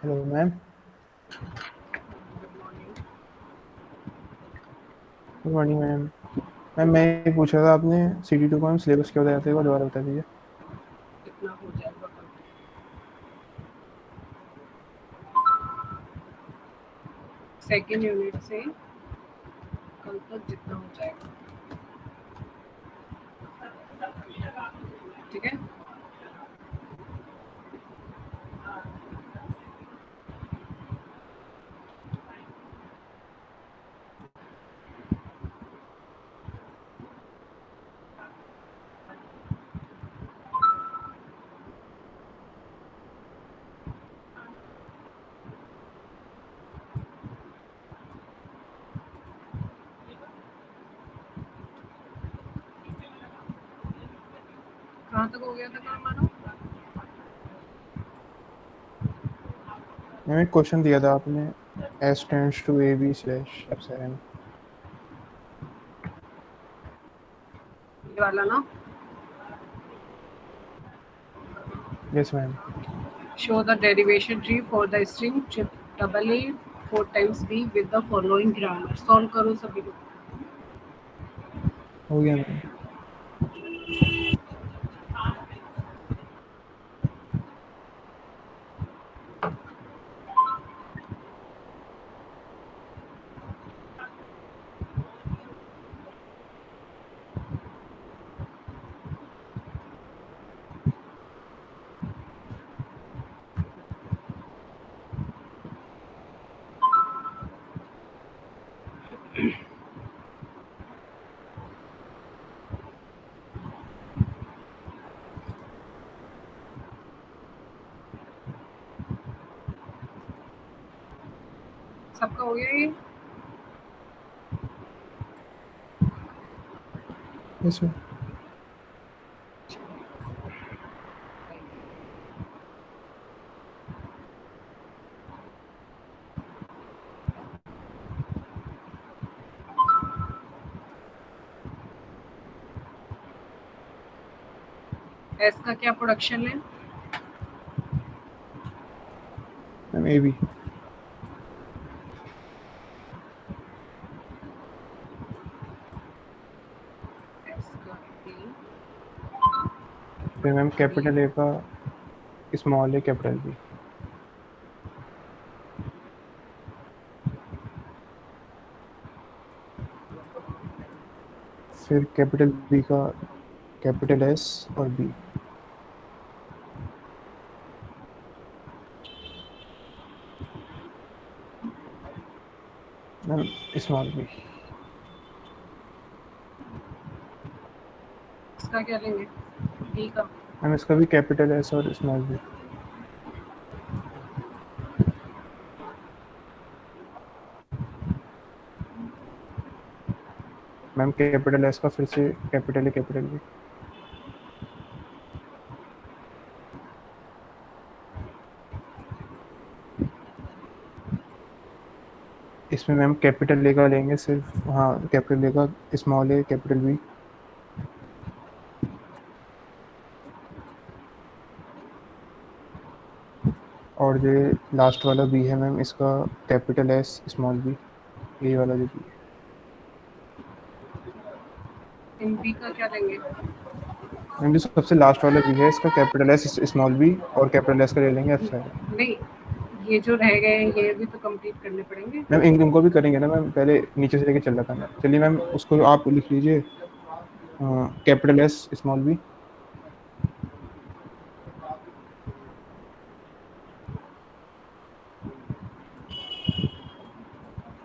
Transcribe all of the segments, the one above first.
Hello ma'am. Good morning ma'am. Ma'am मैं ये पूछ रहा था, आपने CD2 का सिलेबस क्या बताया था, एक बार दोबारा बता दीजिए। कितना हो जाएगा कल? सेकेंड यूनिट से कल तक जितना हो जाएगा, ठीक है। कहाँ तक हो गया था काम मानो? मैम एक क्वेश्चन दिया था आपने, S टेंड्स टू AB/F7। ये वाला ना। Yes ma'am. Show the derivation tree for the string double A 4 times be with the following grammar. Solve करो सभी लोग। हो गया मैम। सबका हो गया ये? Yes ma'am. एस का क्या प्रोडक्शन है? Ma'am AB। एस का बी, फिर मैम कैपिटल A का स्मॉल A कैपिटल B। फिर कैपिटल B का कैपिटल S और B। Ma'am small B। इसका क्या लेंगे? डी का। मैम इसका भी कैपिटल S और small B। Ma'am capital S का फिर से कैपिटल A कैपिटल B। इसमें मैम कैपिटल A का लेंगे सिर्फ, हाँ कैपिटल A का स्मॉल A कैपिटल B। और जो लास्ट वाला B है मैम, इसका कैपिटल S स्मॉल B, यही वाला जो B है। इन बी का क्या लेंगे? मैम जो सबसे लास्ट वाला B है, इसका कैपिटल S स्मॉल B और कैपिटल S का ले लेंगे F7। नहीं, ये जो रह गए हैं ये भी तो कंप्लीट करने पड़ेंगे। मैम इनको भी करेंगे ना मैम, पहले नीचे से लेके चल रखा है। चलिए मैम उसको आप लिख लीजिए, capital S small B।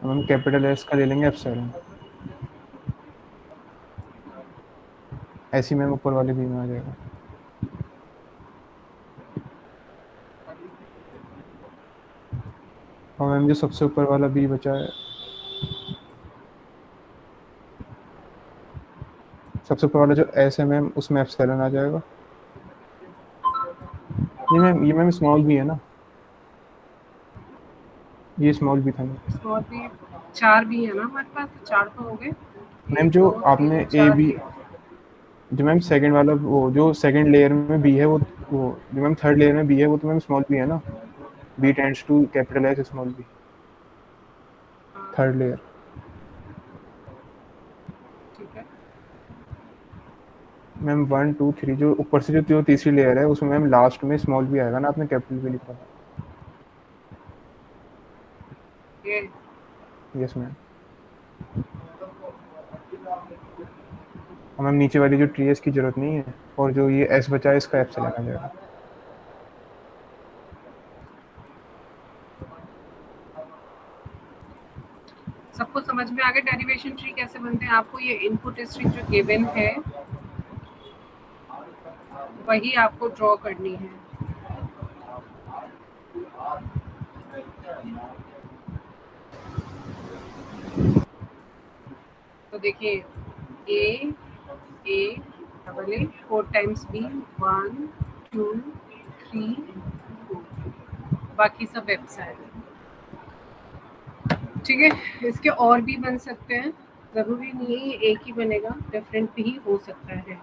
Ma'am capital S का ले लेंगे F7। ऐसी मैम ऊपर वाले B में आ जाएगा। और मैम जो सबसे ऊपर वाला B बचा है, सबसे ऊपर वाला जो S है मैम, उसमें F7 आ जाएगा। नहीं मैम, ये मैम स्मॉल B है ना, ये स्मॉल B था मैम। स्मॉल बी 4 भी है ना हमारे पास, 4 तो हो गए। मैम 1 जो 2 आपने 3 ए 4 बी, ये। जो मैम सेकंड वाला, वो जो सेकंड लेयर में बी है, वो जो मैम थर्ड लेयर में बी है, वो तो मैम स्मॉल बी है ना। B tends to capital S small b, third layer. ठीक है। मैम 1 2 3 जो ऊपर से जो तीसरी लेयर है उसमें मैम लास्ट में स्मॉल भी आएगा ना, आपने कैपिटल भी लिखा था। ये यस मैम। मैम नीचे वाली जो ट्री है इसकी जरूरत नहीं है, और जो ये एस बचा है इसका एफ से लेना जाएगा। सबको समझ में आ गया डेरिवेशन ट्री कैसे बनते हैं? आपको ये इनपुट स्ट्रिंग जो गिवन है वही आपको ड्रॉ करनी है। तो देखिए A double A 4 times B 1 2 3 4, बाकी सब वेबसाइट। ठीक है, इसके और भी बन सकते हैं, जरूरी नहीं है ये एक ही बनेगा, डिफरेंट भी हो सकता है।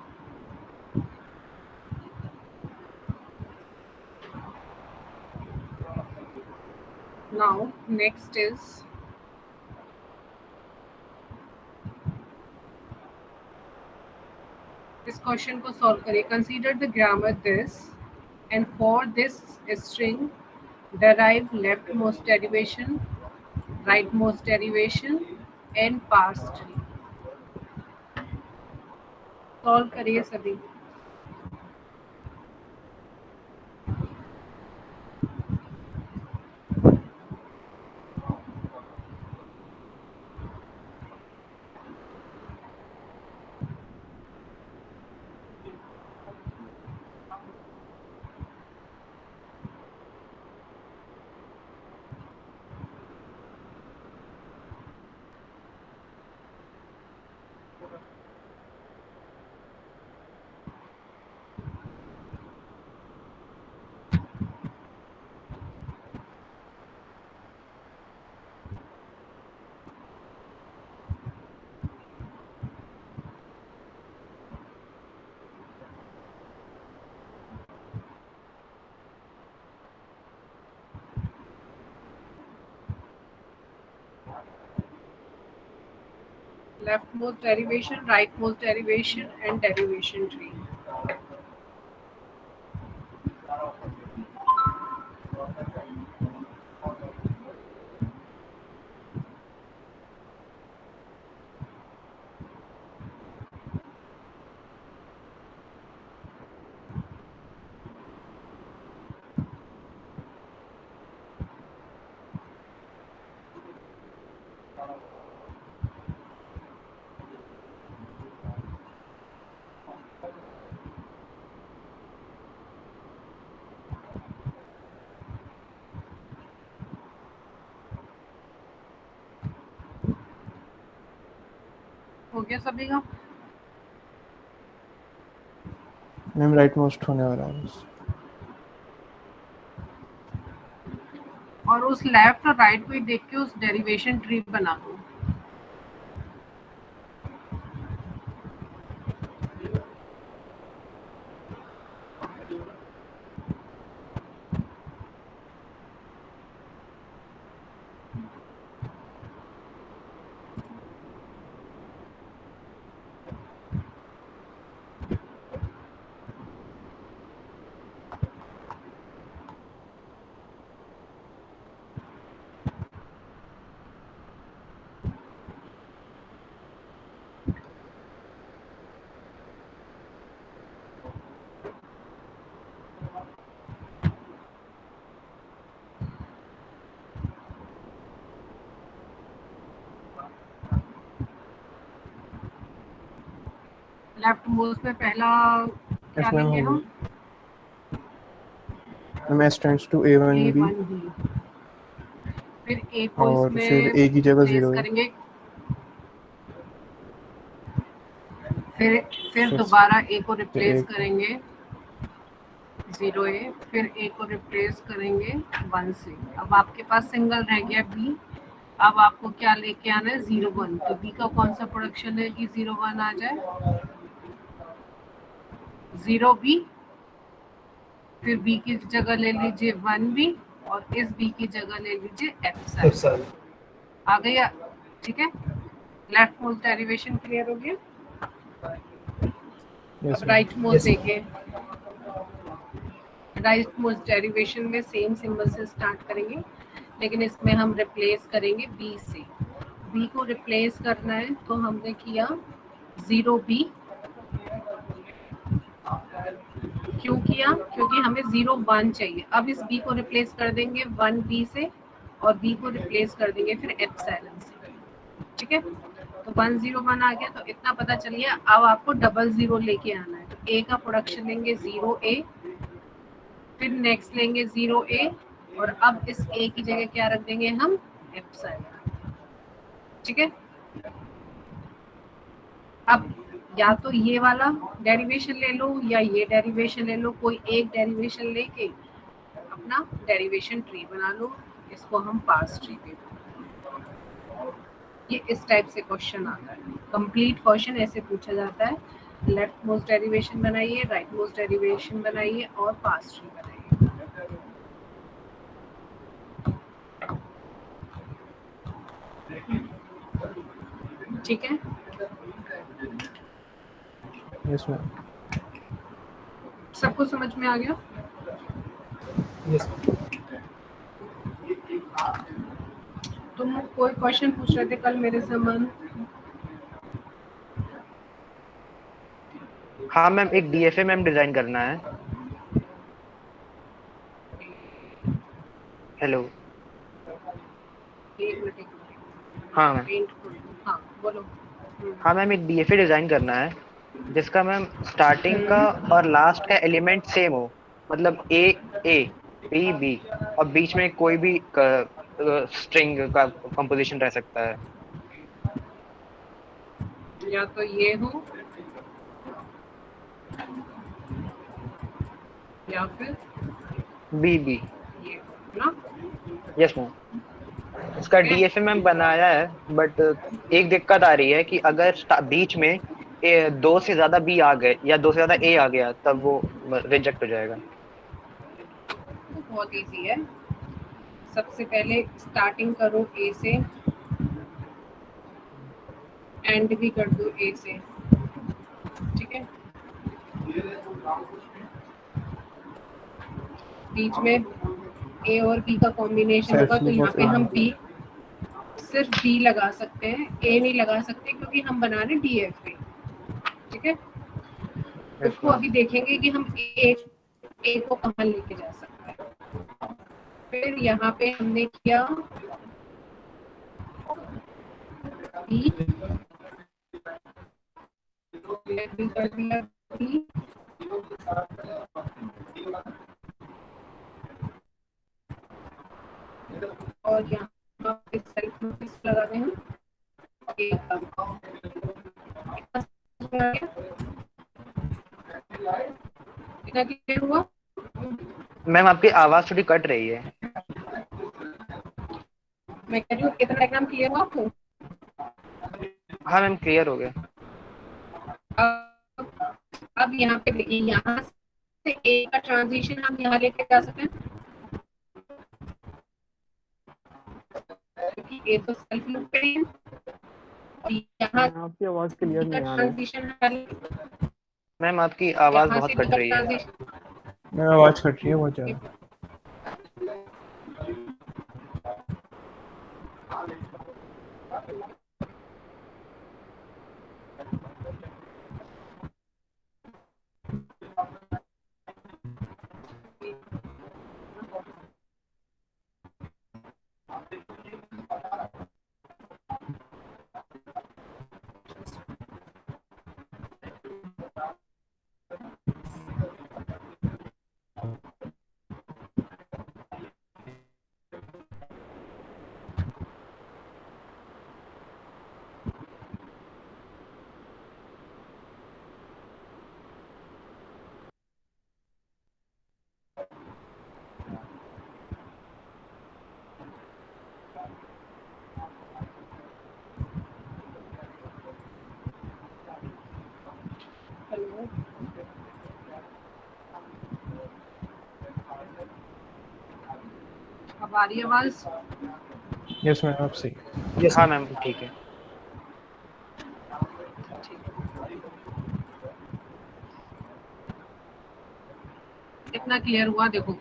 नाउ नेक्स्ट इज इस क्वेश्चन को सॉल्व करिए। Consider the grammar this and for this string derive leftmost derivation, rightmost derivation and parse tree। Solve करिए सभी। Leftmost derivation, rightmost derivation and derivation tree। हो गया सभी का? मैम राइट मोस्ट होने वाला है बस। और उस लेफ्ट और राइट को ही देख के उस डेरिवेशन ट्री बना दो। लेफ्ट मोस्ट में पहला क्या यस मैम लेंगे हो हम? गई। Ma'am S tends to A1 B A1 भी। फिर ए को और इसमें फिर ए की जगह प्लेस 0 है। करेंगे। फिर फिर दोबारा ए को से रिप्लेस ए को करेंगे 0A, फिर ए को रिप्लेस करेंगे 1 से। अब आपके पास सिंगल रह गया बी। अब आपको क्या लेके आना है? 0 1। तो बी का कौन सा प्रोडक्शन है कि 0 1 आ जाए? 0 बी, फिर बी की जगह ले लीजिए 1 बी और इस b की जगह ले लीजिए एप्सिलॉन। आ गया? ठीक है, लेफ्ट मोस्ट डेरिवेशन क्लियर हो गया। यस अब मैम। राइट मोस्ट देखिए। राइट मोस्ट डेरिवेशन में सेम सिंबल से स्टार्ट करेंगे, लेकिन इसमें हम रिप्लेस करेंगे b से। b को रिप्लेस करना है तो हमने किया 0b। क्यों किया? क्योंकि हमें 0 1 चाहिए। अब इस b को रिप्लेस कर देंगे 1b से, और b को रिप्लेस कर देंगे फिर एप्सिलॉन से। ठीक है, तो 101 आ गया। तो इतना पता चल गया। अब आपको 00 लेके आना है। तो a का प्रोडक्शन लेंगे 0a, फिर नेक्स्ट लेंगे 0a, और अब इस a की जगह क्या रख देंगे हम? एप्सिलॉन। ठीक है, अब या तो ये वाला डेरिवेशन ले लो या ये डेरिवेशन ले लो, कोई एक डेरिवेशन लेके अपना डेरिवेशन ट्री बना लो। इसको हम पार्स ट्री पे, ये इस टाइप से क्वेश्चन आता है। कंप्लीट क्वेश्चन ऐसे पूछा जाता है। लेफ्ट मोस्ट डेरिवेशन बनाइए, राइट मोस्ट डेरिवेशन बनाइए और पार्स ट्री बनाइए। ठीक है, यस मैम। सबको समझ में आ गया? यस। तुम कोई क्वेश्चन पूछ रहे थे कल मेरे से मन? हाँ मैम, एक डीएफए मैम डिजाइन करना है। हेलो। एक मिनट, एक मिनट, हाँ मैम। पेंट खोल। हाँ बोलो। हाँ मैम, एक डीएफए डिजाइन करना है जिसका मैम स्टार्टिंग का हम्म, और लास्ट का एलिमेंट सेम हो। मतलब ए ए, बी बी, और बीच में कोई भी स्ट्रिंग का कंपोजिशन रह सकता है। या तो ये हो या फिर बी बी। ये हो ना। Yes ma'am. इसका ओके, डीएफए मैम बनाया है, बट एक दिक्कत आ रही है कि अगर बीच में दो से ज्यादा बी आ गए या दो से ज्यादा ए आ गया तब वो रिजेक्ट हो जाएगा। तो बहुत इजी है। सबसे पहले स्टार्टिंग करो ए से, एंड भी कर दो ए से। ठीक है, बीच में ए और बी का कॉम्बिनेशन होगा, सेल्फ तो लूप यहाँ ऑफ पे ए हम बी। बी, सिर्फ बी लगा सकते हैं, ए नहीं लगा सकते क्योंकि हम बना रहे डीएफए। ठीक है, यस उसको मैम। अभी देखेंगे कि हम ए को कहाँ लेके जा सकते हैं। फिर यहाँ पे हमने किया बी, कर दिया बी, और यहाँ पे सेल्फ नोटिस लगा रहे हैं। इतना क्लियर हुआ? मैम आपकी आवाज थोड़ी कट रही है। मैं कह रही हूँ कितना डायग्राम क्लियर हुआ आपको? हाँ मैम, क्लियर हो गया। अब यहाँ पे देखिए, यहाँ से ए का ट्रांजिशन हम यहाँ लेके जा सकते हैं क्योंकि ए तो सेल्फ लूप पे है, और यहाँ आपकी आवाज क्लियर का नहीं आ रही। ट्रांजिशन मैम आपकी आवाज यहाँ से बहुत बी कट का रही है। ट्रांजिशन। मैं आवाज कट रही है बहुत ज्यादा। हेलो, अब आ रही है आवाज? यस मैम, आप सही। हाँ मैम ठीक है। कितना क्लियर हुआ? देखो,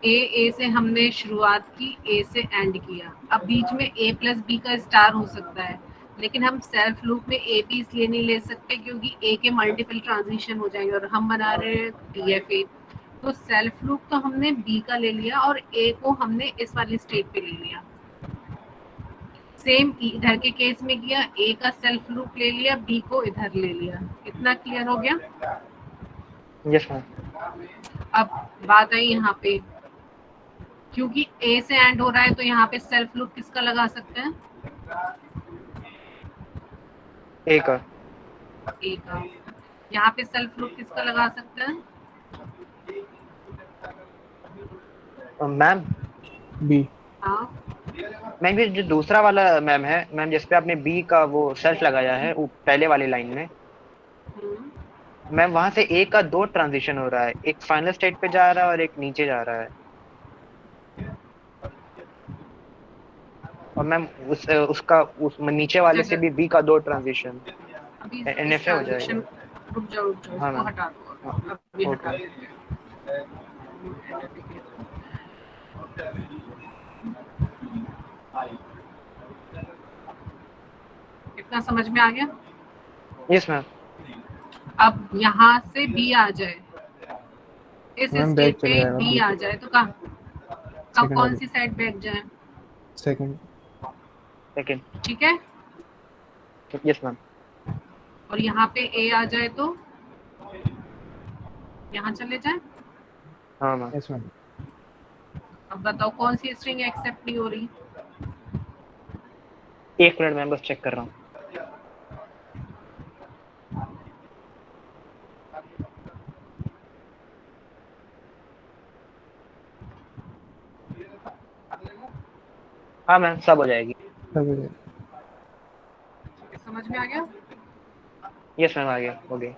ए से हमने शुरुआत की, ए से एंड किया। अब बीच में ए प्लस बी का स्टार हो सकता है, लेकिन हम सेल्फ लूप में ए बी इसलिए नहीं ले सकते क्योंकि ए के मल्टीपल ट्रांजिशन हो जाएंगे और हम बना रहे हैं डीएफए। तो सेल्फ लूप तो हमने बी का ले लिया और ए को हमने इस वाली स्टेट पे ले लिया। सेम इधर के केस में किया, ए का सेल्फ लूप ले लिया, बी को इधर ले लिया। इतना क्लियर हो गया? Yes ma'am. अब बात आई यहाँ पे, क्योंकि ए से एंड हो रहा है तो यहाँ पे सेल्फ लूप किसका लगा सकते हैं? ए का। ए का। यहाँ पे सेल्फ लूप किसका लगा सकते हैं? Ma'am B. हाँ, मैम ये जो दूसरा वाला मैम है मैम, जिसपे आपने बी का वो सेल्फ लगाया है वो पहले वाली लाइन में, मैम वहां से ए का 2 ट्रांजिशन हो रहा है, एक फाइनल स्टेट पे जा रहा है और एक नीचे जा रहा है। और मैम उस नीचे वाले से भी बी का 2 ट्रांजिशन अभी एनएफए हो जाएगा। रुक जाओ, हाँ इसको मैम। हटा दो, अभी हटा दो। इतना समझ में आ गया? Yes ma'am. अब यहाँ से बी आ जाए, इस मैम, स्टेट बैक पे चले जाएगा बी B आ पे। जाए तो कहाँ, कब Second कौन वाली। सी साइड बैठ जाए? सेकंड। सेकंड। ठीक है। Yes ma'am. और यहाँ पे ए आ जाए तो यहाँ चले जाए। हाँ मैम। Yes ma'am. अब बताओ कौन सी स्ट्रिंग एक्सेप्ट नहीं हो रही? एक मिनट मैम, बस चेक कर रहा हूँ। हाँ मैम, सब हो जाएगी। समझ में आ गया? यस मैम, आ गया, हो गया।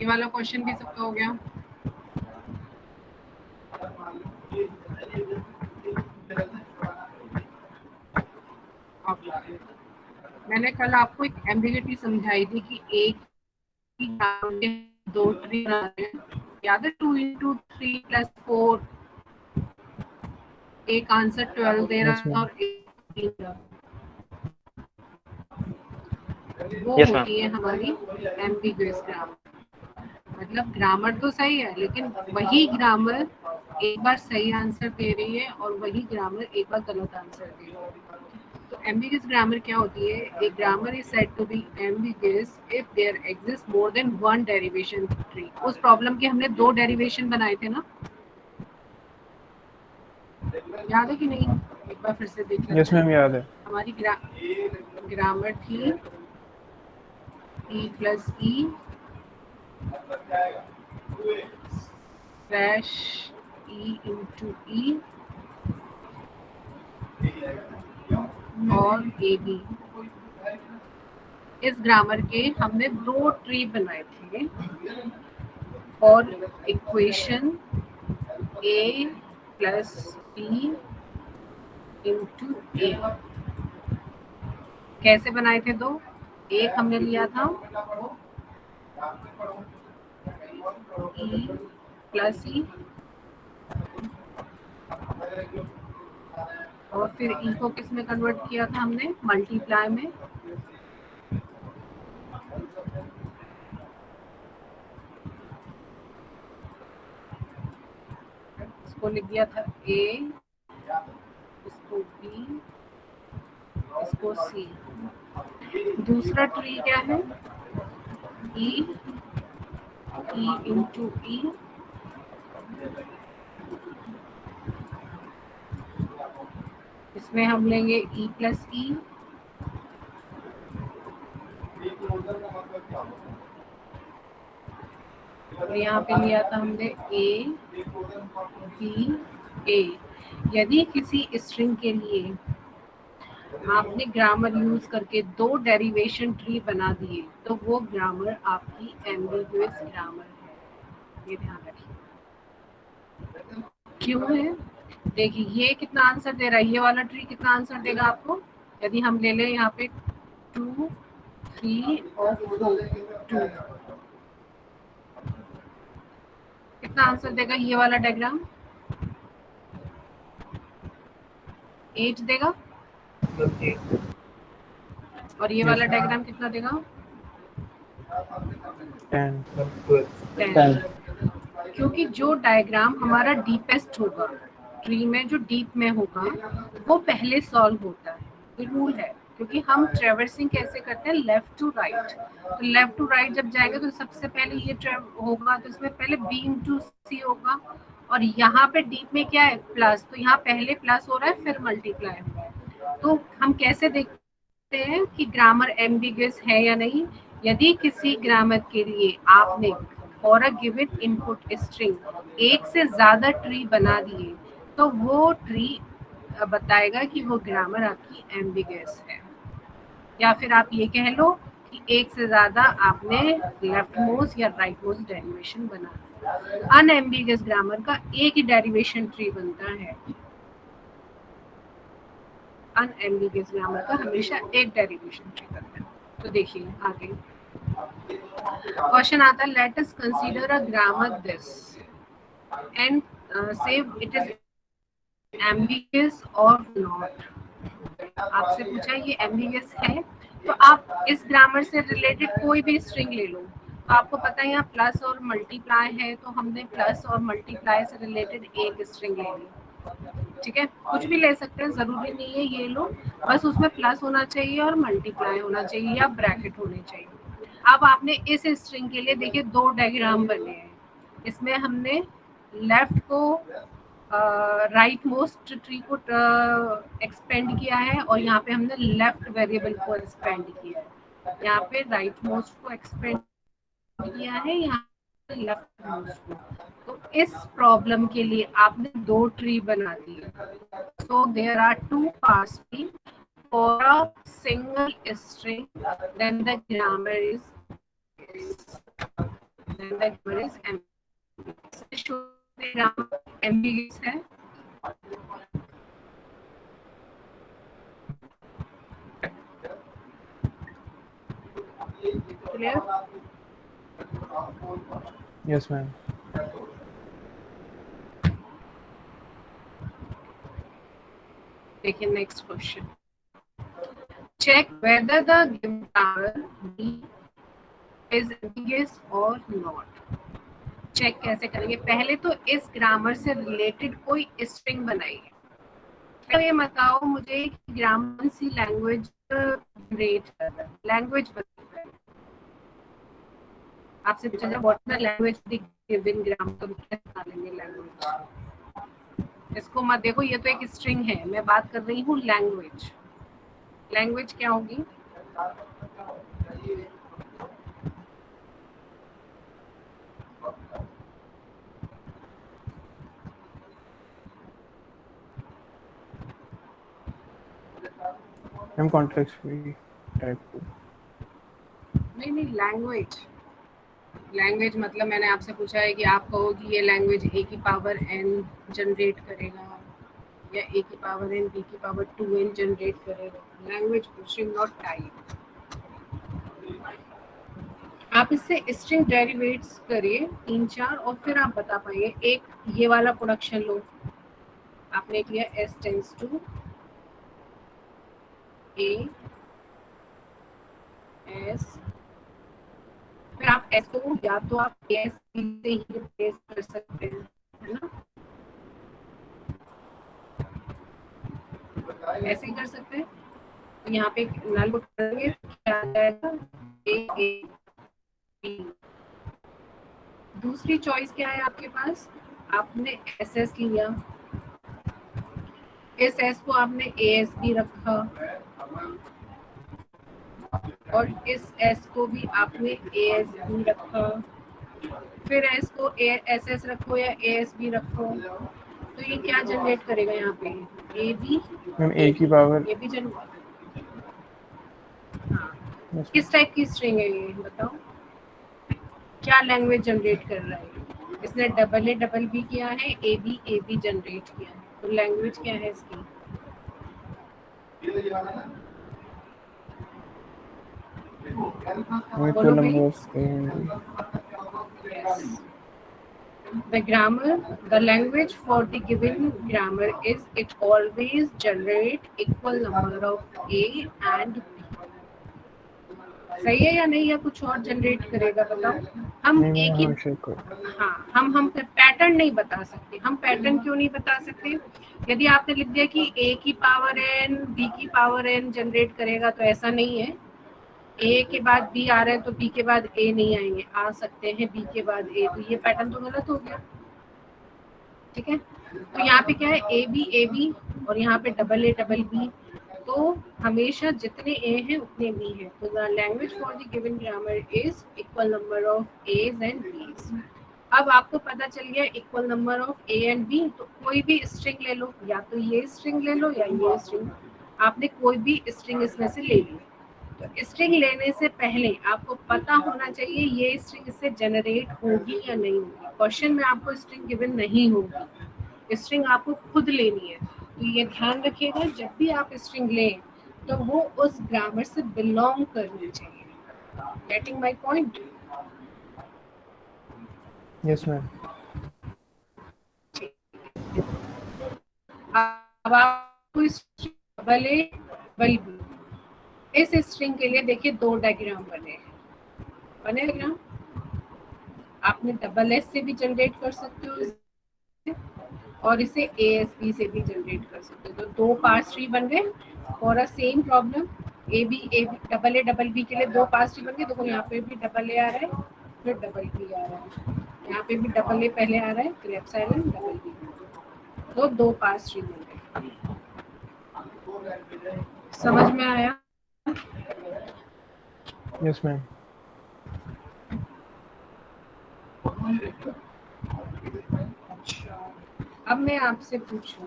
ये वाला क्वेश्चन भी सबका हो गया? मैंने कल आपको एक एम्बिग्यूटी समझाई थी कि एक ही ग्राम के 2 ट्री याद है? 2 into 3 plus 4, एक आंसर 12 दे रहा था और एक 3 दे रहा था। वो Yes, ma'am. होती है हमारी एम्बिगुअस ग्रामर। मतलब ग्रामर तो सही है, लेकिन वही ग्रामर एक बार सही आंसर दे रही है और वही ग्रामर एक बार गलत आंसर दे रही है। तो एम्बिगुअस ग्रामर क्या होती है? A grammar is said to be ambiguous if there exist more than one derivation tree. उस प्रॉब्लम के हमने 2 डेरिवेशन बनाए थे ना, याद है कि नहीं? एक बार फिर से देख लेते हैं। यस मैम, याद है। हमारी ग्रामर थी E plus E dash E into E और AB। इस ग्रामर के हमने 2 ट्री बनाए थे और equation A plus B into A। कैसे बनाए थे 2? एक हमने लिया था E plus E और फिर E को किस में कन्वर्ट किया था हमने? मल्टीप्लाई में। इसको लिख दिया था A, इसको B, इसको C। दूसरा ट्री क्या है? E into E इसमें हम लेंगे E plus E और यहाँ पे लिया था हमने A B A। यदि किसी स्ट्रिंग के लिए आपने ग्रामर यूज करके 2 डेरिवेशन ट्री बना दिए तो वो ग्रामर आपकी एम्बिगुअस ग्रामर है। ये ध्यान रखिए क्यों है। देखिए ये कितना आंसर दे रहा है, ये वाला ट्री कितना आंसर देगा आपको, यदि हम ले लें यहाँ पे 2 3 और 4 2 कितना आंसर देगा ये वाला डायग्राम, 8 देगा। और ये वाला डायग्राम कितना देगा, 10 क्योंकि जो डायग्राम हमारा डीपेस्ट होगा, ट्री में जो डीप में होगा वो पहले सॉल्व होता है, ये रूल है। क्योंकि हम ट्रेवर्सिंग कैसे करते हैं, लेफ्ट टू राइट, तो लेफ्ट टू राइट जब जाएगा तो सबसे पहले ये होगा, तो इसमें पहले बी इंटू सी होगा, और यहाँ पे डीप में क्या है, प्लस, तो यहाँ पहले प्लस हो रहा है फिर मल्टीप्लाई हो रहा है। तो हम कैसे देखते हैं कि ग्रामर एम्बिगस है या नहीं। यदि किसी ग्रामर के लिए आपने for a given input string एक से ज्यादा ट्री बना दिए तो वो ट्री बताएगा कि वो ग्रामर आपकी एम्बिगस है। या फिर आप ये कह लो कि एक से ज्यादा आपने लेफ्ट मोस्ट या राइट मोस्ट डेरिवेशन बना। अनएम्बिगस ग्रामर का एक ही डेरिवेशन ट्री बनता है, अनएम्बिगस ग्रामर का हमेशा एक डेरिवेशन ट्री बनता है। तो देखिए आगे क्वेश्चन आता है, let us consider a grammar this and से इट इज एम्बिगस और नॉट। आपसे पूछा ये एम्बिगस है, तो आप इस ग्रामर से रिलेटेड कोई भी स्ट्रिंग ले लो। तो आपको पता है यहाँ प्लस और मल्टीप्लाई है, तो हमने प्लस और मल्टीप्लाई से रिलेटेड एक स्ट्रिंग ले ली, ठीक है। कुछ भी ले सकते हैं, जरूरी नहीं है ये लो, बस उसमें प्लस होना चाहिए और मल्टीप्लाई होना चाहिए या ब्रैकेट होने चाहिए। अब आपने इस स्ट्रिंग के लिए देखिए 2 डायग्राम बने हैं, इसमें हमने लेफ्ट को राइट मोस्ट ट्री को एक्सपेंड किया है, और यहाँ पे हमने लेफ्ट वेरिएबल को एक्सपेंड किया है। यहाँ पे राइट मोस्ट को एक्सपेंड किया है, यहाँ पे लेफ्ट मोस्ट को। तो इस प्रॉब्लम के लिए आपने 2 ट्री बना दिए। So there are 2 parse tree for a single string, then the grammar is ambiguous है। क्लियर? Yes, ma'am. देखिए next question, check whether the given grammar B is ambiguous or not। चेक कैसे करेंगे, पहले तो इस ग्रामर से रिलेटेड कोई स्ट्रिंग बनाइए। तो ये बताओ मुझे कि ग्रामर सी लैंग्वेज जनरेट कर रहा है, लैंग्वेज बता, आपसे पूछा जाए what the language the given grammar, तो क्या निकालेंगे लैंग्वेज। इसको मत देखो, ये तो एक स्ट्रिंग है, मैं बात कर रही हूँ लैंग्वेज। लैंग्वेज क्या होगी, I'm context free type 2. नहीं लैंग्वेज, लैंग्वेज मतलब मैंने आपसे पूछा है कि आप कहो कि ये लैंग्वेज a की पावर n जनरेट करेगा या a की पावर n b की पावर 2n जनरेट करेगा। Language string not type. आप इससे स्ट्रिंग डेरिवेट्स करिए 3-4 और फिर आप बता पाएंगे। एक ये वाला प्रोडक्शन लो, आपने किया s tends to a s, फिर आप s को या तो आप s से ही रिप्लेस कर सकते हैं, है ना, ऐसे ही कर सकते हैं। तो यहाँ पे नल को करेंगे, क्या आ जाएगा a b। दूसरी चॉइस क्या है आपके पास, आपने एस एस लिया, इस एस को आपने ए एस बी रखा और इस एस को भी आपने ए एस बी रखा, फिर एस को एस एस रखो या ए एस बी रखो, तो ये क्या जनरेट करेगा यहाँ पे, ए बी, मैम a की पावर, ये भी जनरेट। किस टाइप की स्ट्रिंग है ये बताओ, क्या लैंग्वेज जनरेट कर रहा है, इसने डबल बी किया है, ए बी जनरेट किया है, तो लैंग्वेज क्या है इसकी? Equal number of A and B. Yes. The language for the given grammar is it always generate equal number of A and B. सही है या नहीं, या कुछ और जनरेट करेगा बताओ? हम एक ही हम पैटर्न नहीं बता सकते। हम पैटर्न क्यों नहीं बता सकते? यदि आपने लिख दिया कि A की पावर n B की पावर n जनरेट करेगा, तो ऐसा नहीं है। A के बाद B आ रहा है तो B के बाद A नहीं आएंगे, आ सकते हैं B के बाद A, तो ये पैटर्न तो गलत हो गया। ठीक है, तो यहाँ पे क्या है, ए बी और यहाँ पे डबल बी, तो हमेशा जितने ए हैं उतने बी हैं। तो the language for the given grammar is equal number of a's and b's. अब आपको पता चल गया equal number of A and b, तो कोई भी स्ट्रिंग ले लो, या तो ये स्ट्रिंग ले लो या ये स्ट्रिंग, आपने कोई भी स्ट्रिंग इसमें से ले ली। तो स्ट्रिंग लेने से पहले आपको पता होना चाहिए ये स्ट्रिंग इससे जनरेट होगी या नहीं होगी। क्वेश्चन में आपको स्ट्रिंग गिवन नहीं होगी, स्ट्रिंग आपको खुद लेनी है। तो ये ध्यान रखिएगा, जब भी आप स्ट्रिंग लें तो वो उस ग्रामर से बिलोंग करनी चाहिए। Getting my point? Yes ma'am. अब आपको string double a double b, इस स्ट्रिंग के लिए देखिए दो डायग्राम बने डायग्राम। आपने डबल एस से भी जनरेट कर सकते हो और इसे ASB से भी जनरेट कर सकते हो। तो दो पार्स ट्री बन गए for a same problem. A b double b के लिए दो पार्स ट्री बन गए। देखो यहाँ पे भी डबल ए आ रहा है, फिर डबल बी आ रहा है, यहाँ पे भी डबल ए पहले आ रहा है, फिर एप्सिलॉन डबल बी, तो दो पार्स ट्री बन गए। समझ में आया? Yes ma'am. अब मैं आपसे पूछूं,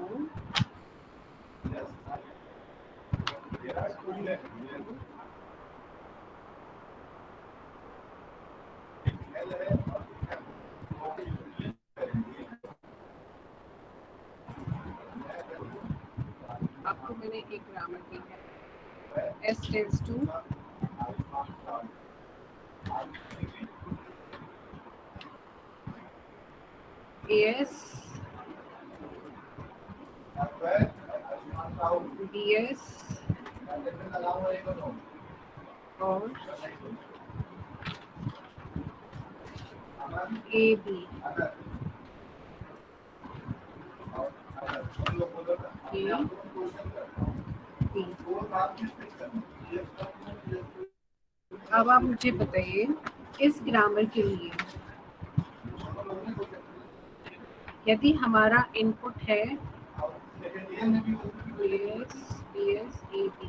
आपको मैंने एक ग्रामर दी है, S tends to AS BS और AB अब आप मुझे बताइए इस ग्रामर के लिए यदि हमारा इनपुट है BS AB,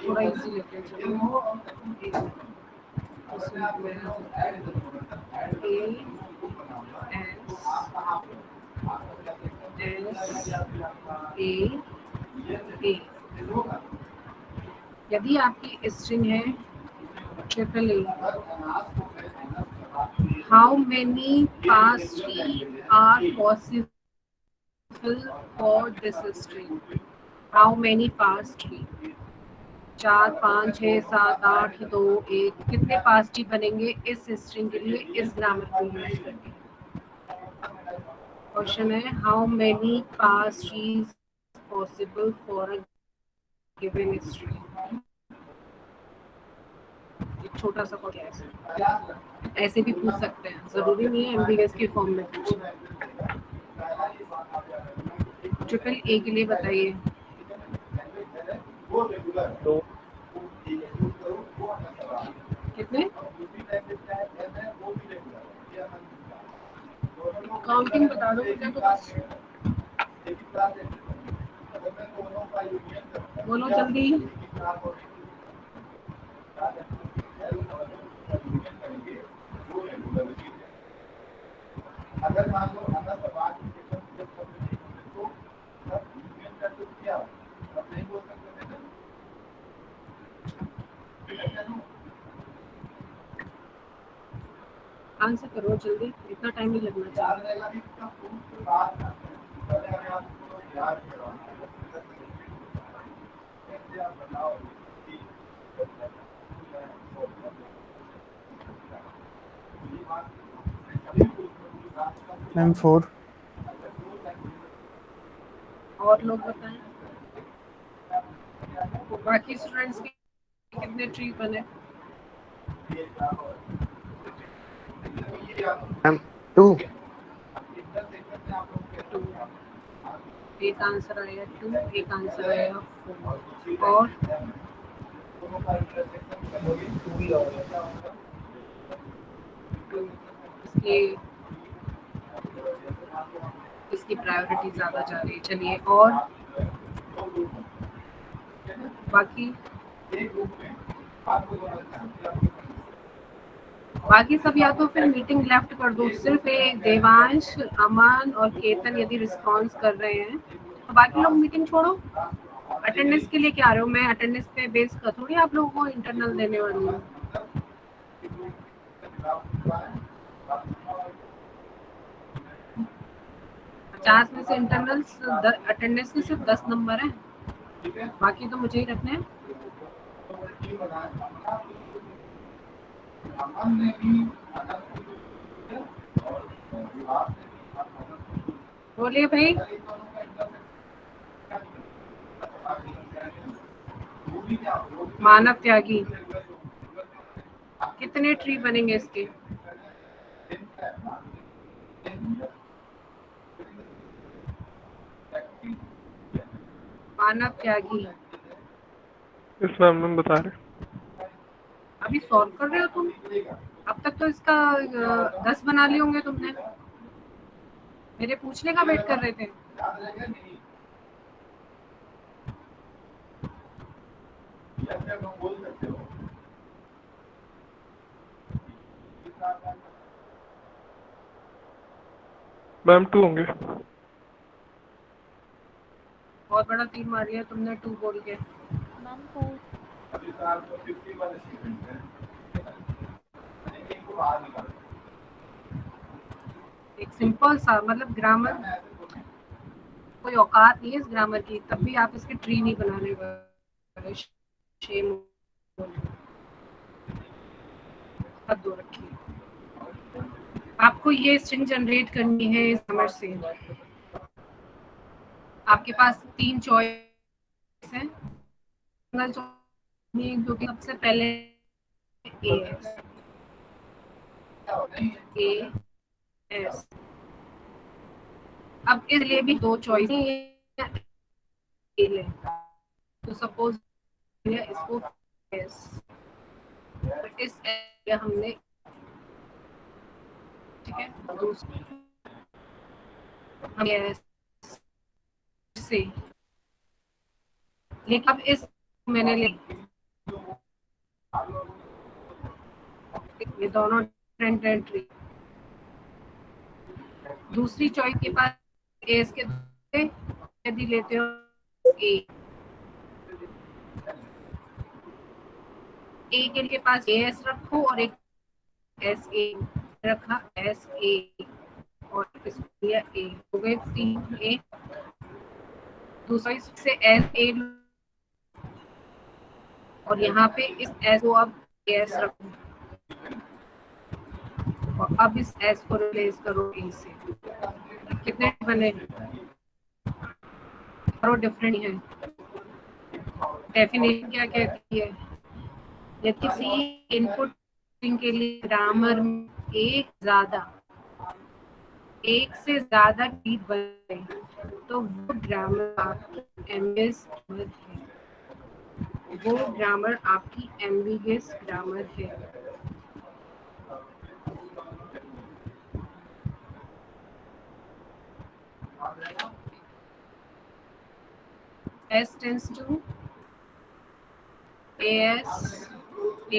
थोड़ा इजी लेते हैं चलो, यदि आपकी स्ट्रिंग है triple a, how many parse tree are possible for this string? How many parse tree? 4 5 6 7 8 2 1, कितने पास ट्री बनेंगे इस स्ट्रिंग के लिए इस ग्रामर को यूज करके? क्वेश्चन है how many pass trees possible for a given string. एक छोटा सा क्वेश्चन है, ऐसे भी पूछ सकते हैं, जरूरी नहीं है एमबीएस के फॉर्म में पूछे। ट्रिपल ए के लिए बताइए। कितने? काउंटिंग बता दो मुझे तो बस, बोलो जल्दी। अगर मान लो अगर बात तो क्या नहीं बोल सकते करो जल्दी, इतना टाइम नहीं लगना चाहिए। मैम 4। और लोग बताएं, बाकी स्टूडेंट्स के कितने ट्री बने? मैम 2। एक आंसर आया 2, एक आंसर आया 4। और इसकी इसकी प्रायोरिटी ज्यादा जा रही है। चलिए, और बाकी सब या तो फिर मीटिंग लेफ्ट कर दो, सिर्फ एक देवांश, अमन और केतन यदि रिस्पॉन्स कर रहे हैं तो बाकी लोग मीटिंग छोड़ो। अटेंडेंस के लिए क्या आ रहे हो? मैं अटेंडेंस पे बेस कर थोड़ी आप लोगों को इंटरनल देने वाली हूँ। पचास में से इंटरनल्स अटेंडेंस के सिर्फ 10 नंबर है, बाकी तो मुझे ही रखने हैं। बोलिए भाई। मानव त्यागी, कितने ट्री बनेंगे इसके? मानव त्यागी, इस मैम में बता रहे। अभी सॉल्व कर रहे हो तुम? अब तक तो इसका 10 बना लिए होंगे तुमने। मेरे पूछने का वेट कर रहे थे। मैम 2 होंगे। बहुत बड़ा तीर मार लिया तुमने 2 बोल के। मैम 4। एक सिंपल सा, मतलब ग्रामर कोई औकात नहीं है इस ग्रामर की, तब भी आप इसके ट्री नहीं बनाने वाले। शेम हद हो रखी है। आपको ये स्ट्रिंग जनरेट करनी है इस ग्रामर से। आपके पास 3 चॉइस है, सिंगल चॉइस जो कि सबसे पहले ए एस। अब इसके लिए भी 2 चॉइस है, तो सपोज इसको एस, इस एरिया हमने, ठीक है, हम एस से, लेकिन अब इस मैंने ले ये दोनों ट्री। दूसरी चॉइस के पास एस के यदि लेते हो ए के लिए पास एस रखो और एक एस ए रखा, एस ए और इसलिए ए हो गए 3 ए। दूसरा से एस ए और यहाँ पे इस एस को अब एस रखो और अब इस एस को रिप्लेस करो ए से। कितने बने? और डिफरेंट है। डेफिनेशन क्या कहती है? यदि किसी इनपुट के लिए ग्रामर में एक से ज्यादा की बने तो वो ग्रामर आपकी एमबीगस ग्रामर है। वो ग्रामर आपकी एमबीगस ग्रामर है। S tends to AS A।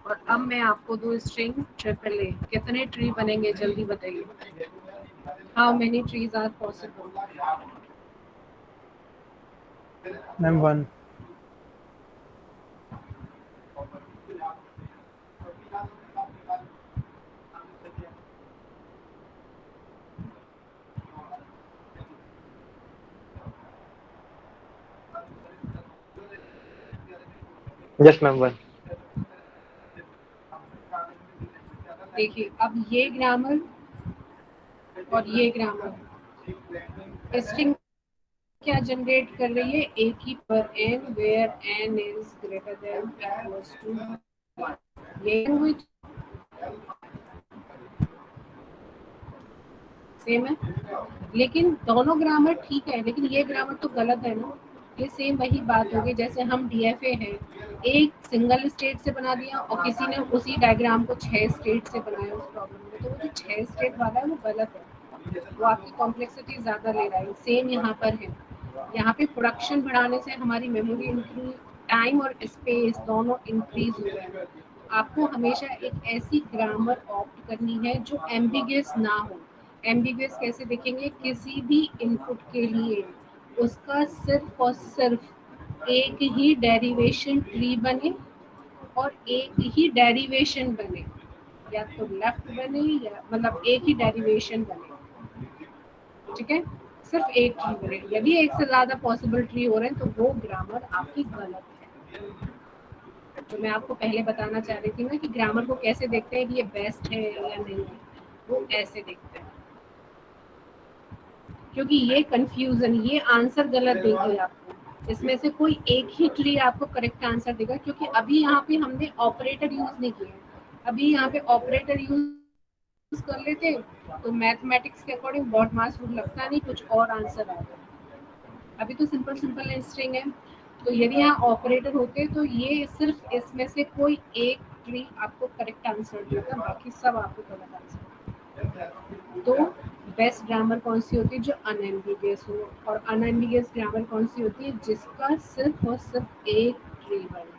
और अब मैं आपको दो स्ट्रिंग ट्रिपल ए, कितने ट्री बनेंगे जल्दी बताइए। How many trees are possible? Ma'am 1। Yes ma'am 1। देखिए अब ये ग्रामर और ये ग्रामर स्ट्रिंग क्या जनरेट कर रही है, ए की पर n where n is greater than equals to 1। ये लैंग्वेज सेम है, लेकिन दोनों ग्रामर ठीक है, लेकिन ये ग्रामर तो गलत है ना। ये सेम वही बात होगी जैसे हम डीएफए है, एक सिंगल स्टेट से बना दिया और किसी ने उसी डायग्राम को 6 स्टेट से बनाया उस प्रॉब्लम में, तो वो जो 6 स्टेट वाला है वो गलत है, वो आपकी कॉम्प्लेक्सिटी ज़्यादा ले रहा है। सेम यहाँ पर है, यहाँ पे प्रोडक्शन बढ़ाने से हमारी मेमोरी इंक्रीज, टाइम और स्पेस दोनों इंक्रीज हो रहे हैं। आपको हमेशा एक ऐसी ग्रामर ऑप्ट करनी है जो एम्बिगियस ना हो। एम्बिगियस कैसे देखेंगे, किसी भी इनपुट के लिए उसका सिर्फ और सिर्फ एक ही डेरिवेशन ट्री बने और एक ही डेरिवेशन बने, या तो लेफ्ट बने या मतलब एक ही डेरिवेशन बने, ठीक है, सिर्फ एक ट्री बने। यदि एक से ज्यादा पॉसिबल ट्री हो रहे हैं तो वो ग्रामर आपकी गलत है। तो मैं आपको पहले बताना चाह रही थी ना कि ग्रामर को कैसे देखते हैं कि ये बेस्ट है या नहीं, वो ऐसे देखते हैं, क्योंकि ये कंफ्यूजन, ये आंसर गलत देगी आपको, इसमें से कोई एक ही ट्री आपको करेक्ट आंसर देगा, क्योंकि अभी यहाँ पे हमने ऑपरेटर यूज नहीं किया है। अभी यहाँ पे ऑपरेटर यूज कर लेते तो मैथमेटिक्स के अकॉर्डिंग बहुत मार्क्स लगता नहीं, कुछ और आंसर आता। अभी तो सिंपल सिंपल स्ट्रिंग है, तो यदि यहाँ ऑपरेटर होते तो ये सिर्फ इसमें से कोई एक ट्री आपको करेक्ट आंसर देगा, बाकी सब आपको गलत आंसर। तो बेस्ट ग्रामर कौन सी होती है, जो अनएम्बिगियस हो, और अनएम्बिगियस ग्रामर कौन सी होती है, जिसका सिर्फ और सिर्फ एक ट्री बने।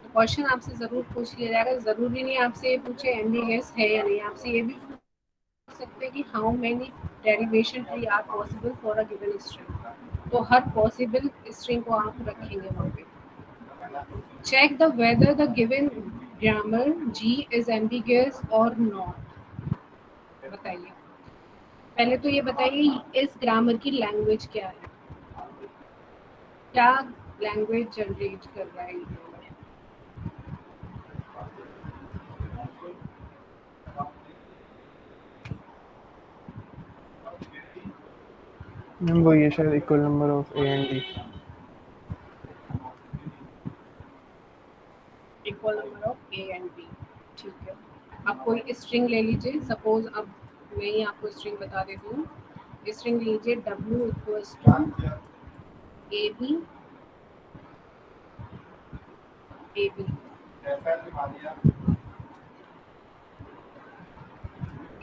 क्वेश्चन आपसे जरूर पूछ लिया जाएगा, जरूरी नहीं आपसे ये पूछे एम्बिगियस है या नहीं, आपसे ये भी पूछ सकते हैं कि how many derivation tree are possible for a given string, तो हर पॉसिबल स्ट्रिंग को आप रखेंगे वहाँ पे। Check the whether the given grammar G is ambiguous और नॉट। बताइए, पहले तो ये बताइए इस ग्रामर की लैंग्वेज क्या है, क्या लैंग्वेज जनरेट कर रहा है ये। मैम वो ये शायद equal number of A and B. Equal number of A and B, ठीक है। आप कोई स्ट्रिंग ले लीजिए, सपोज अब मैं ही आपको स्ट्रिंग बता देती हूँ। स्ट्रिंग लीजिए w equals to A B A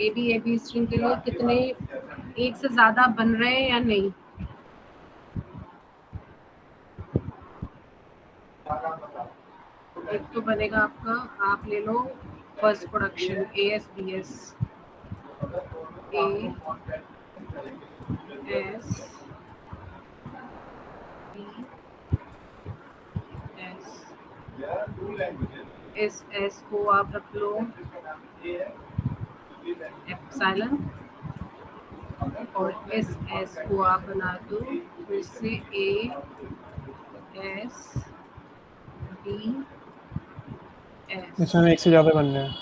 B A B string के लिए कितने एक से ज्यादा बन रहे हैं या नहीं। एक तो बनेगा आपका, आप ले लो first production A S B S, A S B S, इस एस को आप रख लो एप्सिलॉन, और इस एस को आप बना दो फिर से ए एस बी एस। इसमें एक से ज़्यादा बन रहे हैं।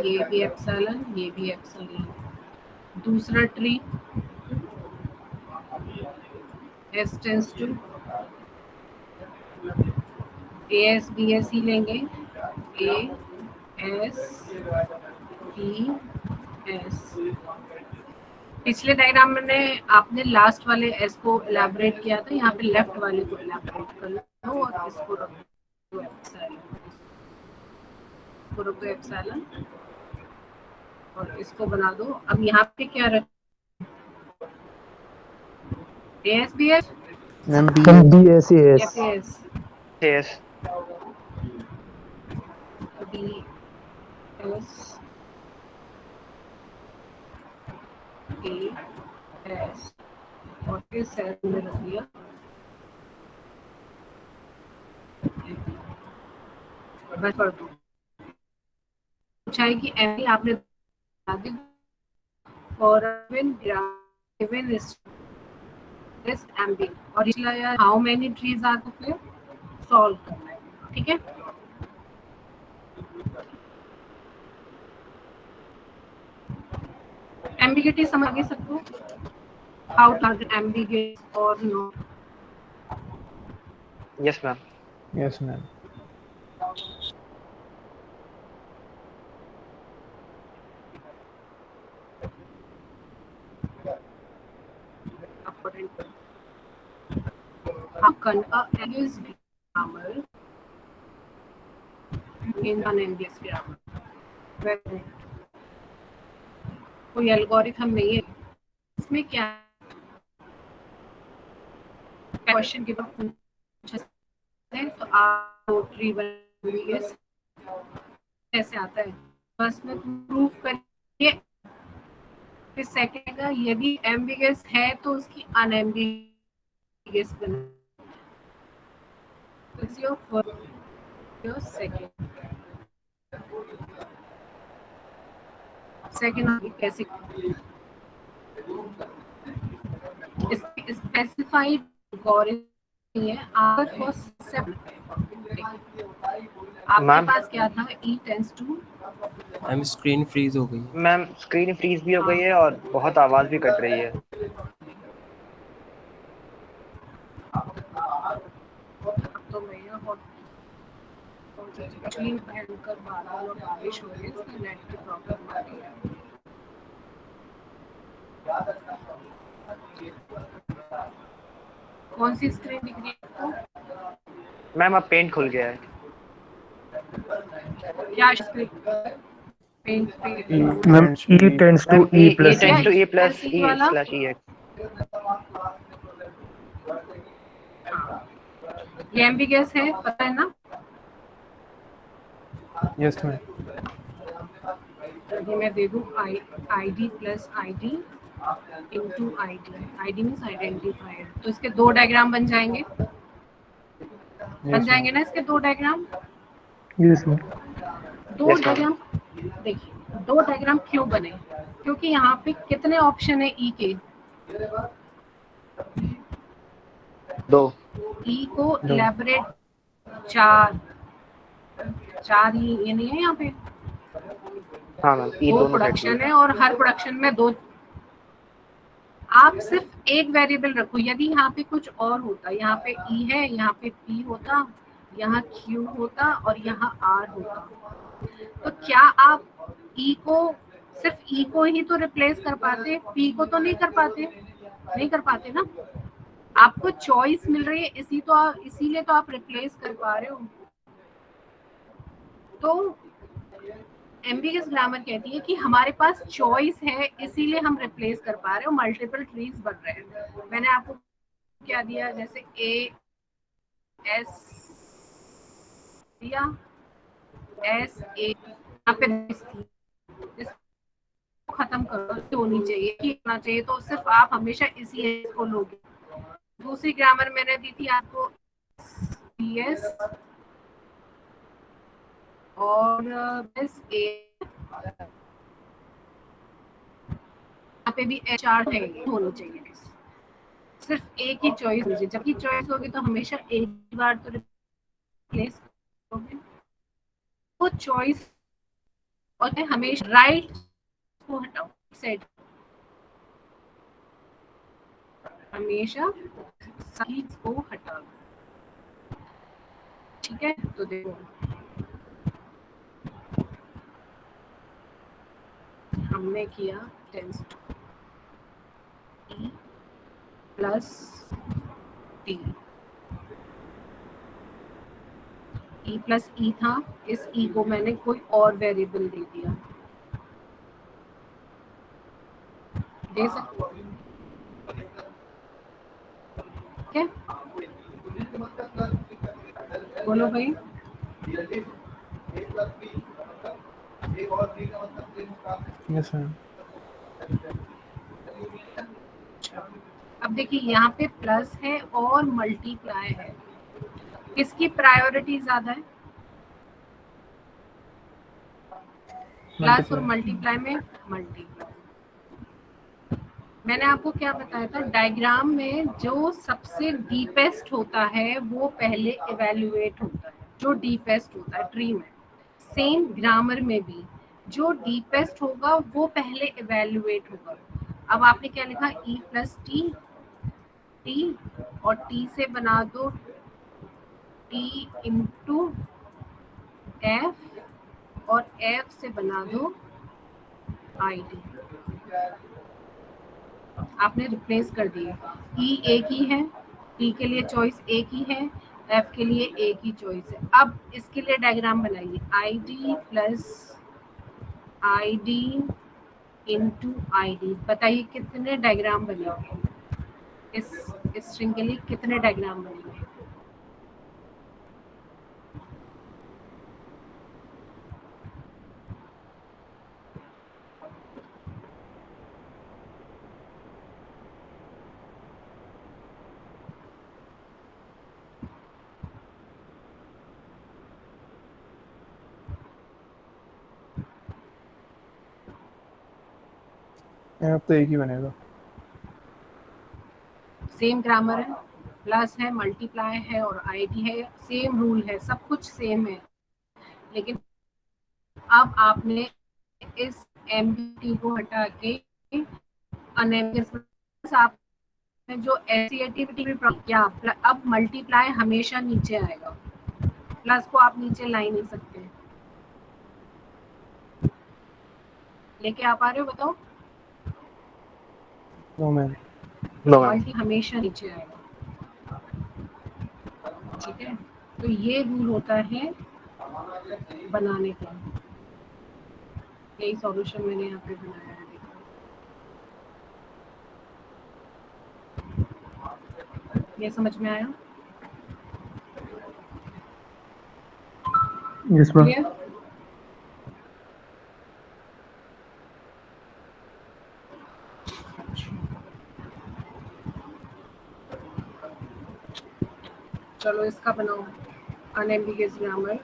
ये भी एप्सिलॉन, ये भी एप्सिलॉन। दूसरा tree S tends to A S B S ही लेंगे, ए एस बी एस। पिछले डायग्राम में आपने लास्ट वाले एस को इलैबोरेट किया था, यहाँ पे लेफ्ट वाले को इलैबोरेट कर लो और इसको रखो एप्सिलॉन और इसको बना दो। अब यहाँ पे क्या रख S B S ma'am B S S S yes B S A S और इस सेल में रख दिया। बस पढ़ दो, पूछा है कि एम आपने बता दी for a given is ambiguous और how many trees are there solve करना है, ठीक है। ambiguity समझ गए सबको, how target ambiguous or no? Yes ma'am. Yes ma'am. How can a ambiguous grammar in unambiguous grammar? कोई एल्गोरिथम नहीं है इसमें, क्या क्वेश्चन के बाद तो आप ट्री कैसे आता है, फर्स्ट में प्रूव करिए, फिर सेकंड का यदि एम्बिगस है तो उसकी अनएम्बिगस बना, योर सेकंड कैसे स्पेसिफाइड एल्गोरिथम है आर फॉर आपके पास क्या था, E tends to. Ma'am screen freeze हो गई। मैम स्क्रीन फ्रीज भी हो गई है और बहुत आवाज भी कट रही है। तो मैं बहुत भयंकर बादल और बारिश हो रही है, इसमें नेट की प्रॉब्लम आ रही है। कौन सी स्क्रीन दिख रही है आपको? मैम अब पेंट खुल गया है। क्या screen? Paint ma'am E tends to E plus E tends to E plus E वाला? slash EX। ये एम्बिगस है, पता है ना? Yes ma'am. ये मैं दे दूं ID plus ID into ID means identifier, तो इसके दो डायग्राम बन जाएंगे, बन जाएंगे ना इसके दो डायग्राम। yes ma'am. दो डायग्राम देखिए, दो डायग्राम क्यों बने, क्योंकि यहाँ पे कितने ऑप्शन है ई के, दो। ई को इलेबोरेट चार ये नहीं है यहाँ पे। हाँ मैम ई दो दोनों प्रोडक्शन है और हर प्रोडक्शन में दो, आप सिर्फ एक वेरिएबल रखो। यदि यहाँ पे कुछ और होता, यहाँ पे ई है, यहाँ पे पी होता, यहाँ क्यू होता और यहाँ आर होता, तो क्या आप ई को सिर्फ ई को ही तो रिप्लेस कर पाते, पी को तो नहीं कर पाते, नहीं कर पाते ना। आपको चॉइस मिल रही है इसीलिए तो आप रिप्लेस कर पा रहे हो। तो एम्बिगस ग्रामर कहती है कि हमारे पास चॉइस है इसीलिए हम रिप्लेस कर पा रहे हो, मल्टीपल ट्रीज बन रहे हैं। मैंने आपको क्या दिया, जैसे ए एस दिया, एस ए यहाँ पे खत्म करो होनी चाहिए कि होना चाहिए, तो सिर्फ आप हमेशा इसी एस को लोगे। दूसरी ग्रामर मैंने दी थी आपको PS और बस ए, यहाँ पे भी HR है, होनी चाहिए, सिर्फ एक ही चॉइस लीजिए। जबकि चॉइस होगी तो हमेशा एक बार तो रिप्लेस करोगे, वो चॉइस और हमेशा राइट को हटाओ, सेट हमेशा सही को हटाओ, ठीक है। तो देखो हमने किया tends to E plus T, E plus E था, इस ई को मैंने कोई और वेरिएबल दे दिया, दे सकते क्या, बोलो भाई। Yes ma'am. अब देखिए यहाँ पे प्लस है और मल्टीप्लाई है, किसकी प्रायोरिटी ज्यादा है, प्लस और मल्टीप्लाई में मल्टीप्लाई। मैंने आपको क्या बताया था, डायग्राम में जो सबसे डीपेस्ट होता है वो पहले इवेल्युएट होता है, जो डीपेस्ट होता है ट्री में। सेम ग्रामर में भी जो डीपेस्ट होगा वो पहले इवेल्युएट होगा। अब आपने क्या लिखा, ई प्लस टी, टी और टी से बना दो टी इंटू एफ और एफ से बना दो आई डी। आपने रिप्लेस कर दिए, ई एक ही है, टी के लिए चॉइस एक ही है, एफ के लिए एक ही चॉइस है। अब इसके लिए डायग्राम बनाइए, I D plus I D into I D. बताइए कितने डायग्राम बनेंगे, इस स्ट्रिंग के लिए कितने डायग्राम बनेंगे? अब तो एक ही बनेगा। सेम ग्रामर है, प्लस है, मल्टीप्लाई है और आईडी है, सेम रूल है, सब कुछ सेम है। लेकिन अब आपने इस एमबीटी को हटा के अनएम्बिगस आपने जो एससीएटीवीटी में किया, अब मल्टीप्लाई हमेशा नीचे आएगा, प्लस को आप नीचे ला ही नहीं सकते। लेके आ पा रहे हो, बताओ? No ma'am. No ma'am. Multi हमेशा नीचे आएगा, ठीक है? तो ये रूल होता है बनाने का। यही सॉल्यूशन मैंने यहाँ पे बनाया है, देखो। ये समझ में आया? Yes ma'am. क्लियर? चलो इसका बनाओ, अनएम्बिगस ग्रामर।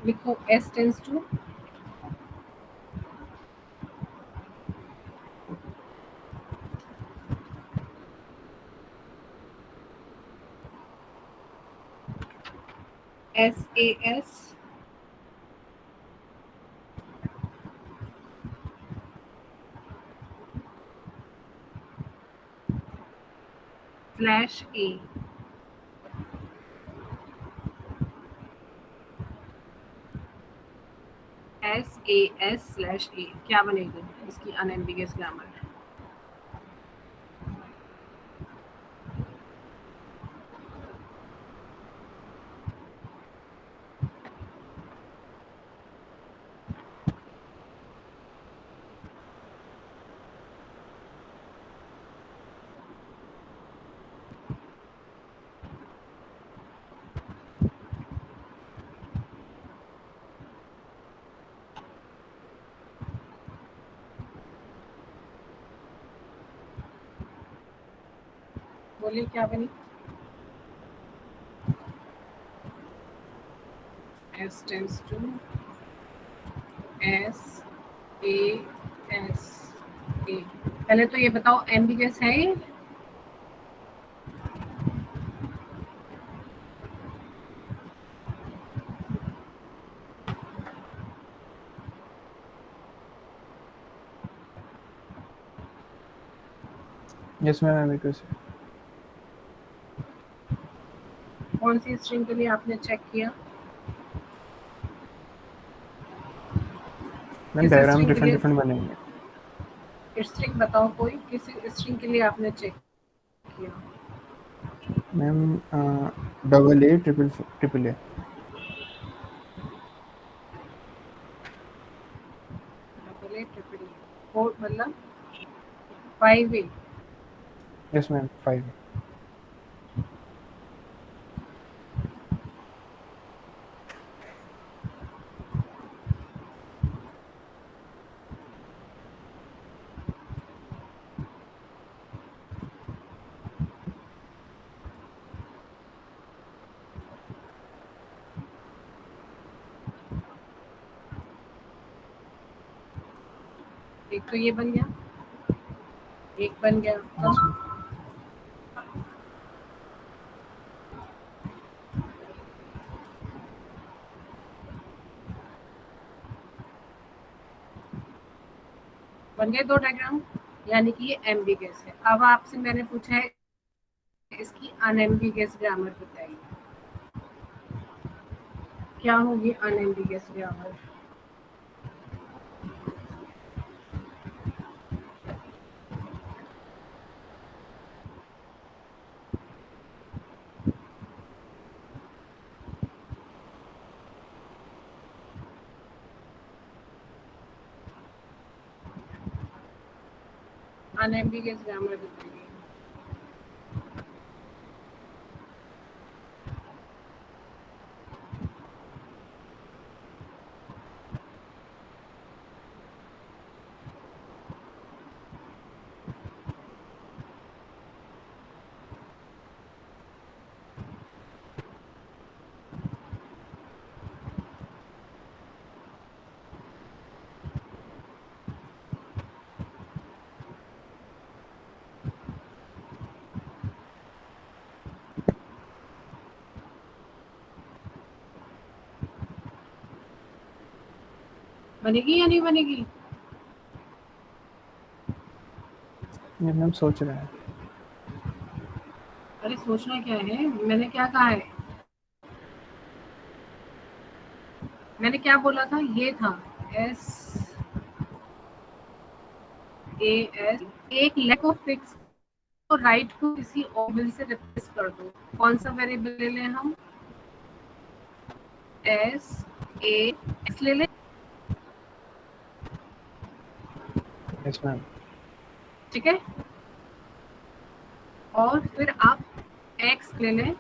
लिखो S tends to SAS slash A। SAS slash A क्या बनेगी इसकी अनएम्बिगस ग्रामर? बोलिए क्या बनी? S tends to SAS A। पहले तो ये बताओ एम्बिगस है ये? यस मैम, एम्बिगस है। कौन सी स्ट्रिंग के लिए आपने चेक किया? मैम किस डायग्राम string के डिफरेंट लिए? डिफरेंट बनेंगे। स्ट्रिंग बताओ, कोई किस स्ट्रिंग के लिए आपने चेक किया? Ma'am AA triple A। Double A triple A, four मतलब 5A. Yes, ma'am. 5. एक तो ये बन गया, एक बन गया आपका। बन गए 2 डायग्राम, यानी कि ये एम्बिगस है। अब आपसे मैंने पूछा है इसकी अनएम्बिगस ग्रामर बताइए। क्या होगी अनएम्बिगस ग्रामर? अनएम्बिगस ग्रामर बताइए। बनेगी या नहीं बनेगी? ये मैम सोच रहे हैं। अरे सोचना क्या है, मैंने क्या कहा है? मैंने क्या बोला था? ये था एस ए एस। एक लेग को फिक्स तो राइट को किसी ओवल से रिप्लेस कर दो। कौन सा वेरिएबल ले लें हम? एस ए एक्स ले लें, यस मैम। ठीक है। और फिर आप एक्स ले लें,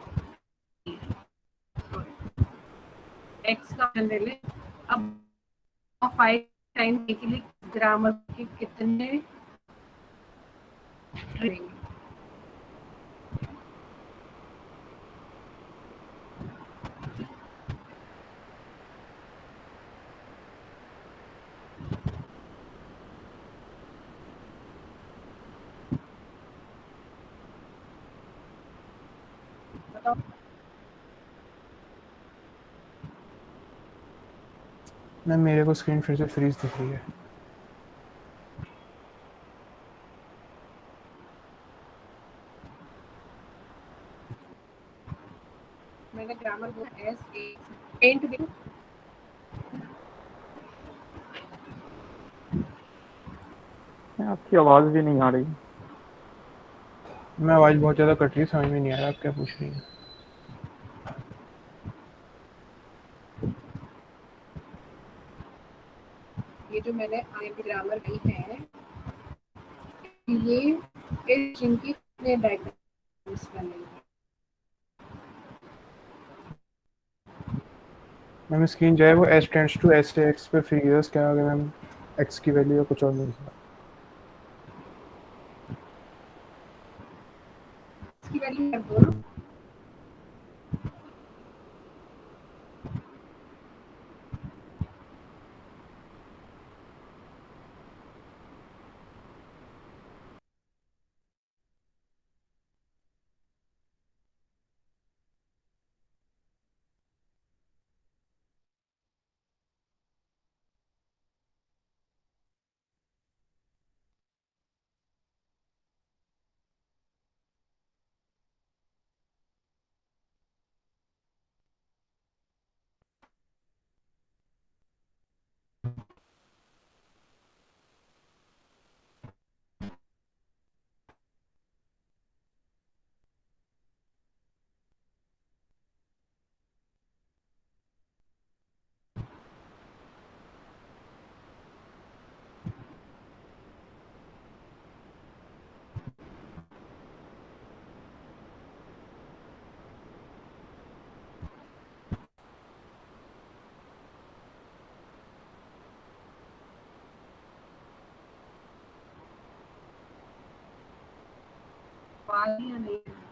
एक्स का ले लें। अब 5 टाइम के लिए ग्रामर के कितने रहेंगे? बताओ। मैम मेरे को स्क्रीन फिर से फ्रीज दिख रही है। मैंने ग्रामर बोला एस ए। पेंट देखो, आपकी आवाज भी नहीं आ रही। मैं आवाज़ बहुत ज़्यादा कट रही है, समझ में नहीं आ रहा आप क्या पूछ रही हैं। ये जो मैंने ग्रामर दी है, ये इस स्ट्रिंग की कितने डायग्राम्स बनेंगे? मैम स्क्रीन जो है वो एस टेंड्स टू एस से एक्स पे फ्री है, क्या होगा मैम? एक्स की वैल्यू या कुछ और नहीं था। इसकी वैल्यू कर दो ना। आवाज ही नहीं